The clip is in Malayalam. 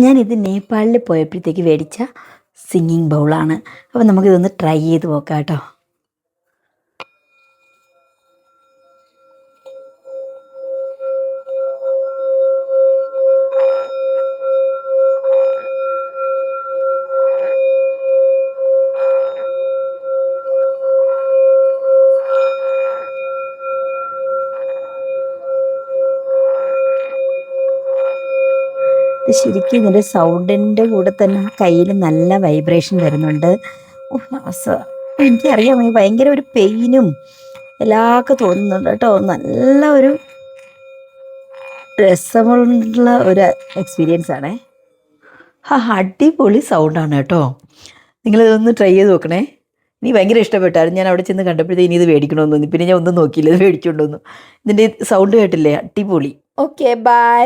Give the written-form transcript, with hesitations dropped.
ഞാനിത് നേപ്പാളിൽ പോയപ്പോഴത്തേക്ക് മേടിച്ച സിംഗിങ് ബൗളാണ്. അപ്പോൾ നമുക്കിതൊന്ന് ട്രൈ ചെയ്ത് നോക്കാം കേട്ടോ. ഇത് ശരിക്കും ഇതിൻ്റെ സൗണ്ടിൻ്റെ കൂടെ തന്നെ കയ്യിൽ നല്ല വൈബ്രേഷൻ വരുന്നുണ്ട്. എനിക്കറിയാം ഭയങ്കര ഒരു പെയിനും എല്ലാമൊക്കെ തോന്നുന്നുണ്ട് കേട്ടോ. നല്ല ഒരു രസമുള്ള ഒരു എക്സ്പീരിയൻസ് ആണേ. അടിപൊളി സൗണ്ടാണ് കേട്ടോ. നിങ്ങളിതൊന്ന് ട്രൈ ചെയ്ത് നോക്കണേ. എനിക്ക് ഭയങ്കര ഇഷ്ടപ്പെട്ടായിരുന്നു. ഞാൻ അവിടെ ചെന്ന് കണ്ടപ്പോഴത്തേക്ക് ഇനി ഇത് മേടിക്കണമെന്ന് തോന്നി. പിന്നെ ഞാൻ ഒന്നും നോക്കിയില്ല, ഇത് മേടിച്ചുകൊണ്ടു വന്നു. ഇതിൻ്റെ സൗണ്ട് കേട്ടില്ലേ, അടിപൊളി. Okay, by.